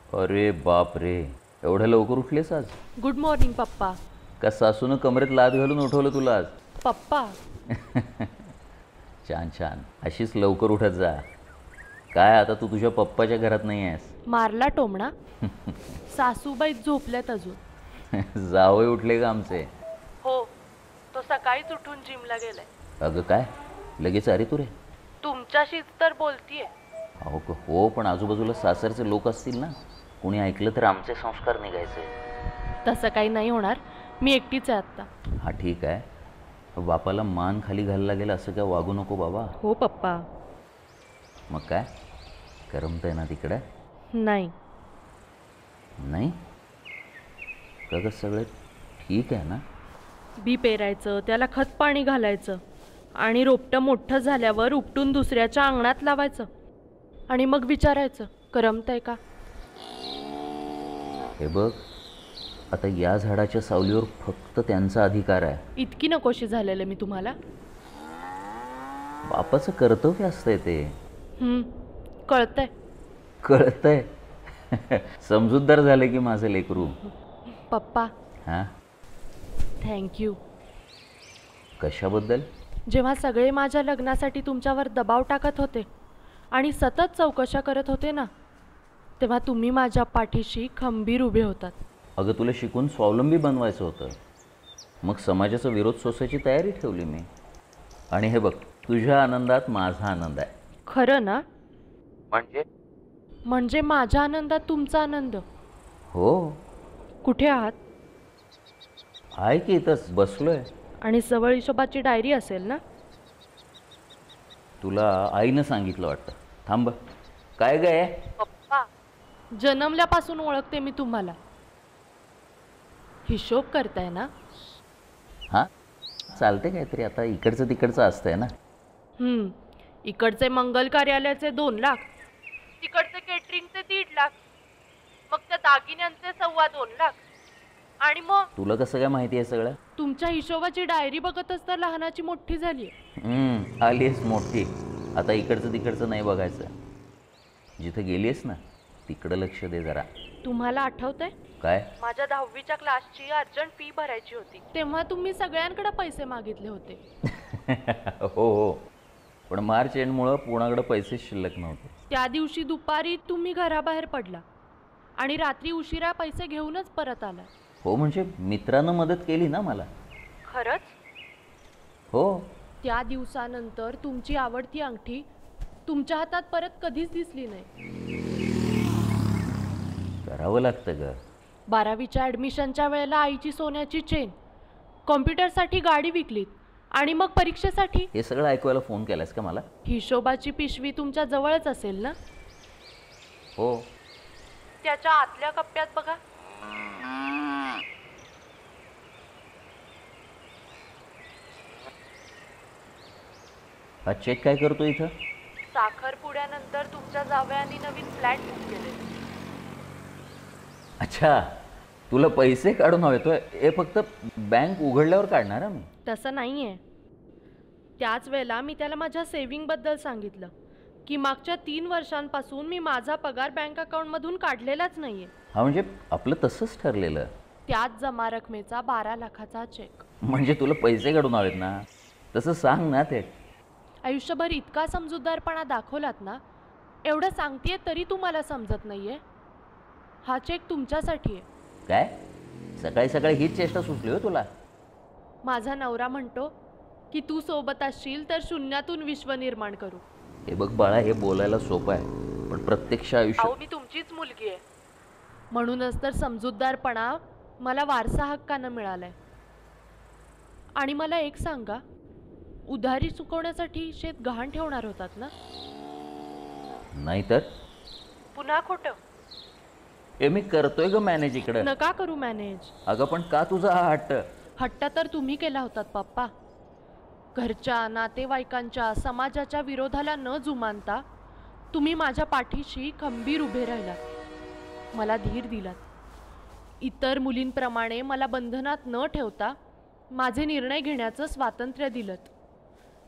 अरे बाप रे, एवढ्या लवकर उठलेस आज? गुड मॉर्निंग पप्पा. का सासूनं कमरेत लाद घालून उठवलं तुला आज? पप्पा छान छान, अशीच लवकर उठत जा. काय आता तू तुझ्या पप्पाच्या घरात नाही आहेस? मारला टोमणा. सासूबाई झोपल्यात अजून. जावई उठले का आमचे? हो, तो सकाळीच उठून जिमला गेलाय. अगं काय लगेच? अरे तू रे, तुमच्याशीच तर बोलतीये. हो, पण आजूबाजूला सासरचे लोक असतील ना, कुणी ऐकलं तर आमचे संस्कार निघायचे. तसं काही नाही होणार, मी एकटीच आहे आत्ता. हा ठीक आहे, बापाला मान खाली घालायला लागेल असं काय वागू नको बाबा. हो पप्पा. मग काय करमतंय ना तिकडे? नाही. नाही का ग, सगळं ठीक आहे ना? बी पेरायचं, त्याला खत पाणी घालायचं आणि रोपटं मोठं झाल्यावर उपटून दुसऱ्याच्या अंगणात लावायचं आणि मग विचारायचं करमतंय का. हे बघ, आता या झाडाच्या सावलीवर फक्त त्यांचा अधिकार आहे. इतकी नकोशी झालेलं मी तुम्हाला. बापाचं कर्तव्य असतंय ते. कळतंय. कळतंय. समजूतदार झाले की माझं लेकरू. पप्पा हां, थँक्यू. कशाबद्दल? जेव्हा सगळे माझ्या लग्नासाठी तुमच्यावर दबाव टाकत होते आणि सतत चौकशा करत होते ना, तेव्हा तुम्ही माझ्या पाठीशी खंबीर उभे होतात. अगं तुला शिकून स्वावलंबी बनवायचं होतं, मग समाजाचा विरोध सोसायची तयारी ठेवली मी. आणि हे बघ, तुझ्या आनंदात माझा आनंद आहे. खरं ना? म्हणजे माझ्या आनंदात तुमचा आनंद. हो. कुठे आहात? आहे की इथंच बसलोय. आणि जवळ हिशोबाची डायरी असेल ना? तुला आईनं सांगितलं वाटतं. थांब, काय गे? पप्पा, जन्मल्यापासून ओळखते मी तुम्हाला. हिशोब करताय ना? हां, चालते काहीतरी. आता इकडचं तिकडचं असतंय ना. इकडचे मंगल कार्यालयाचे 2 लाख, तिकडचे केटरिंगचे 1.5 लाख, मग त्या दागिन्यांचे 2.25 लाख. आणि मग तुला कसं काय माहिती आहे सगळं? तुमच्या हिशोबाची डायरी बघतच तर लहानाची मोठी झाली. आलीस मोठी. आता इकडचं तिकडचं नाही बघायचं. जिथं गेलीस ना तिकडं लक्ष दे जरा. तुम्हाला आठवतंय? काय? माझ्या 10वीच्या क्लासची अर्जंट फी भरायची होती, तेव्हा तुम्ही सगळ्यांकडे पैसे मागितले होते. हो, पण मार्च एंडमुळं पुण्याकडे पैसे शिल्लक नव्हते. त्या दिवशी दुपारी तुम्ही घराबाहेर पडला आणि रात्री उशिरा पैसे घेऊनच परत आला. हो, म्हणजे मित्रानं मदत केली ना मला. खरंच? हो. त्या दिवसानंतर तुमची आवडती अंगठी तुमच्या हातात परत कधीच दिसली नाही. करावं लागतं ग. 12वीच्या ॲडमिशनच्या वेळेला आईची सोन्याची चेन, कॉम्प्युटरसाठी गाडी विकलीत आणि मग परीक्षेसाठी. हे सगळं ऐकवायला फोन केलास का मला? हिशोबाची पिशवी तुमच्या जवळच असेल ना? हो. त्याच्या आतल्या कप्प्यात बघा. हा चेक काय करतो इथं? साखरपुड्यानंतर तुमच्या जावयांनी नवीन फ्लॅट बुक केले. अच्छा, तुला पैसे काढून हवेतोय? हे फक्त बँक उघडल्यावर काढणार मी. तसं नाही आहे. त्याच वेळेला मी त्याला माझ्या सेव्हिंगबद्दल सांगितलं की मागच्या 3 वर्षांपासून मी माझा पगार बँक अकाउंटमधून काढलेलाच नाही आहे. हा, म्हणजे आपलं तसंच ठरलेलं. त्याच जमा रकमेचा 12 लाखाचा चेक. म्हणजे तुला पैसे काढून हवेत ना, तसं सांग ना. ते आयुष्यभर इतका समजूतदारपणा दाखवलात ना, एवढं सांगतेय तरी तुम्हाला समजत नाहीये. हा चेक तुमच्यासाठी आहे. काय सकाळी सकाळी हीच चेष्टा सुचली हो तुला? माझा नवरा म्हणतो की तू सोबत असशील तर शून्यातून विश्व निर्माण करू. हे बघ बाळा, हे बोलायला सोपं आहे, पण प्रत्यक्ष आयुष्य. मी तुमचीच मुलगी आहे, म्हणूनच तर समजूतदारपणा मला वारसा हक्कानं मिळालाय. आणि मला एक सांगा, उधारी चुकवण्यासाठी शेत गहाण ठेवणार होतात ना? नाहीतर पुन्हा खोटं. हे मी करतोय ग मॅनेज इकडं. नका करू मॅनेज. अगं पण का तुझा हा हट्ट? हट्ट तर तुम्ही केला होतात पप्पा. घरच्या, नातेवाईकांच्या, समाजाच्या विरोधाला न जुमानता तुम्ही माझ्या पाठीशी खंबीर उभे राहिलात. मला धीर दिलात. इतर मुलींप्रमाणे मला बंधनात न ठेवता माझे निर्णय घेण्याचं स्वातंत्र्य दिलंत.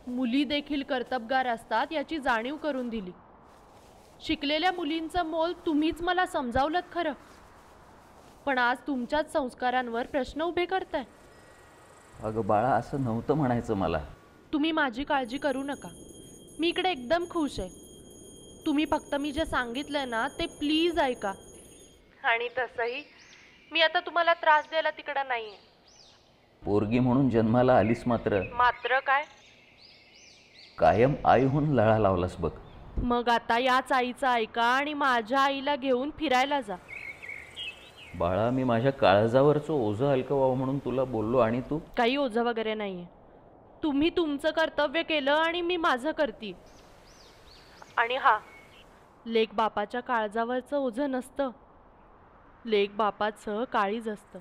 मुली देखील कर्तबगार असतात याची जाणीव करून दिली. शिकलेल्या मुलींचं मोल तुम्हीच मला समजावलंत खरं, पण आज तुमच्याच संस्कारांवर प्रश्न उभे करताय. अगं बाळा, असं नव्हतं म्हणायचं मला. तुम्ही माझी काळजी करू नका, मी इकडे एकदम खुश आहे. तुम्ही फक्त मी जे सांगितलंय ना ते प्लीज ऐका. आणि तसंही मी आता तुम्हाला त्रास द्यायला तिकडं नाहीये. पोरगी म्हणून जन्माला आलीस मात्र मात्र काय? कायम आईहून लळा लावलास बघ. मग आता याच आईचं ऐका आणि माझ्या आईला घेऊन फिरायला जा. बाळा, मी माझ्या काळजावरचं ओझं हलकं व्हावं म्हणून तुला बोललो आणि तू. काही ओझं वगैरे नाहीये. तुम्ही तुमचं कर्तव्य केलं आणि मी माझं करते. आणि हा, लेक बापाच्या काळजावरचं ओझं नसतं, लेक बापाचं काळीज असतं.